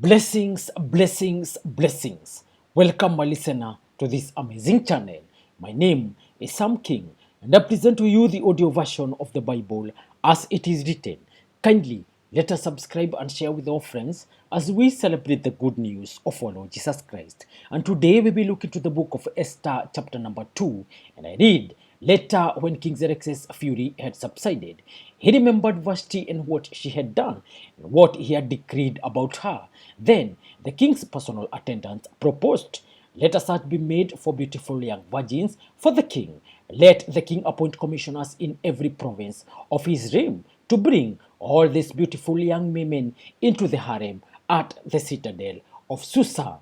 Blessings, blessings, blessings. Welcome, my listener, to this amazing channel. My name is Sam King, and I present to you the audio version of the Bible as it is written. Kindly let us subscribe and share with our friends as we celebrate the good news of our Lord Jesus Christ. And today we will be looking to the book of Esther, chapter number 2, and I read. Later, when King Xerxes' fury had subsided, he remembered Vashti and what she had done, and what he had decreed about her. Then the king's personal attendants proposed, "Let a search be made for beautiful young virgins for the king. Let the king appoint commissioners in every province of his realm to bring all these beautiful young women into the harem at the citadel of Susa.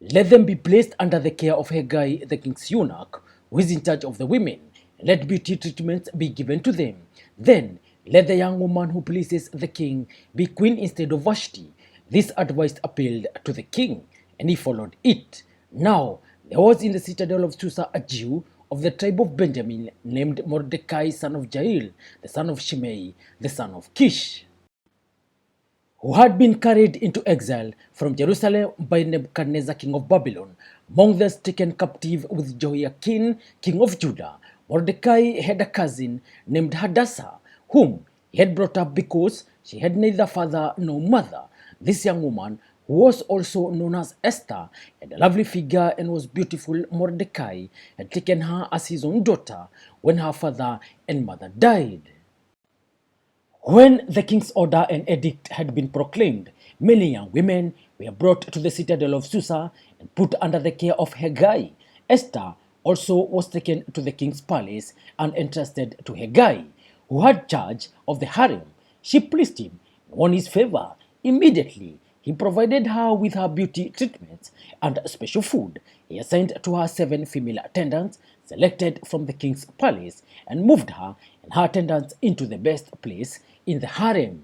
Let them be placed under the care of Haggai, the king's eunuch, who is in charge of the women. Let beauty treatments be given to them. Then let the young woman who pleases the king be queen instead of Vashti." This advice appealed to the king, and he followed it. Now there was in the citadel of Susa a Jew of the tribe of Benjamin named Mordecai, son of Jael, the son of Shimei, the son of Kish, who had been carried into exile from Jerusalem by Nebuchadnezzar, king of Babylon, among those taken captive with Jehoiakim, king of Judah. Mordecai had a cousin named Hadassah, whom he had brought up because she had neither father nor mother. This young woman, who was also known as Esther, had a lovely figure and was beautiful. Mordecai had taken her as his own daughter when her father and mother died. When the king's order and edict had been proclaimed, many young women were brought to the citadel of Susa and put under the care of Haggai. Esther also was taken to the king's palace and entrusted to Haggai, who had charge of the harem. She pleased him and won his favor. Immediately, he provided her with her beauty treatments and special food. He assigned to her 7 female attendants selected from the king's palace and moved her and her attendants into the best place in the harem.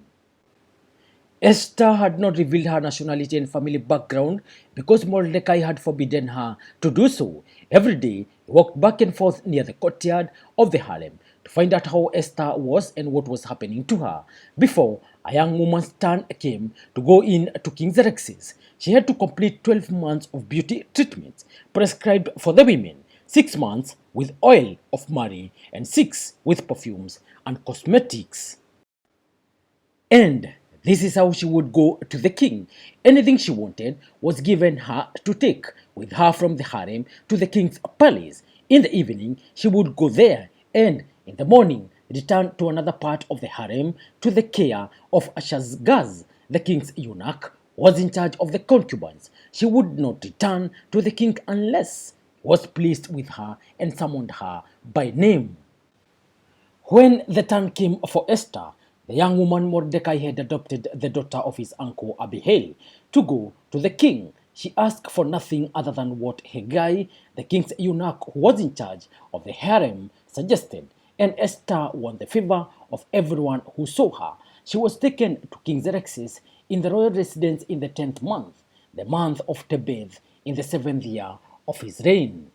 Esther had not revealed her nationality and family background because Mordecai had forbidden her to do so. Every day, he walked back and forth near the courtyard of the harem to find out how Esther was and what was happening to her. Before a young woman's turn came to go in to King Xerxes, she had to complete 12 months of beauty treatments prescribed for the women, 6 months with oil of myrrh and 6 with perfumes and cosmetics. And this is how she would go to the king. Anything she wanted was given her to take with her from the harem to the king's palace. In the evening, she would go there, and in the morning, return to another part of the harem to the care of Ashazgaz, the king's eunuch, who was in charge of the concubines. She would not return to the king unless he was pleased with her and summoned her by name. When the turn came for Esther, the young woman Mordecai had adopted the daughter of his uncle Abihail to go to the king. She asked for nothing other than what Haggai, the king's eunuch who was in charge of the harem, suggested, and Esther won the favor of everyone who saw her. She was taken to King Xerxes in the royal residence in the 10th month, the month of Tebeth, in the 7th year of his reign.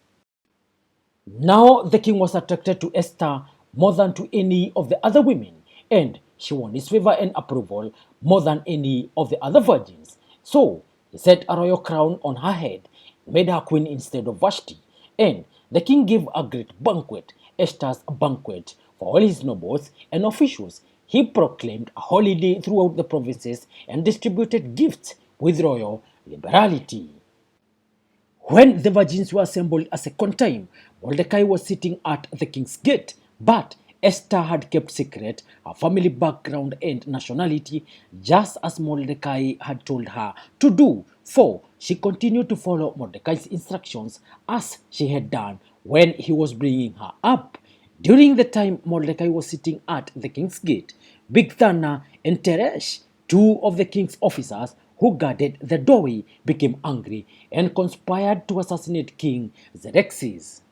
Now the king was attracted to Esther more than to any of the other women, and she won his favor and approval more than any of the other virgins. So he set a royal crown on her head and made her queen instead of Vashti. And the king gave a great banquet, Esther's banquet, for all his nobles and officials. He proclaimed a holiday throughout the provinces and distributed gifts with royal liberality. When the virgins were assembled a second time, Mordecai was sitting at the king's gate, but Esther had kept secret her family background and nationality, just as Mordecai had told her to do, for she continued to follow Mordecai's instructions as she had done when he was bringing her up. During the time Mordecai was sitting at the king's gate, Bigthana and Teresh, 2 of the king's officers who guarded the doorway, became angry and conspired to assassinate King Xerxes.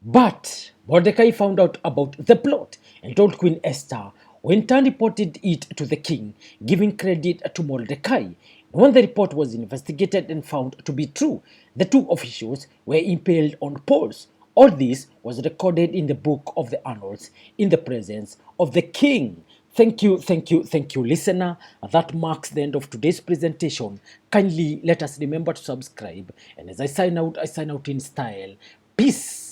But Mordecai found out about the plot and told Queen Esther, who in turn reported it to the king, giving credit to Mordecai. When the report was investigated and found to be true, the 2 officials were impaled on poles. All this was recorded in the book of the annals in the presence of the king. Thank you, listener. That marks the end of today's presentation. Kindly let us remember to subscribe. And as I sign out in style. Peace.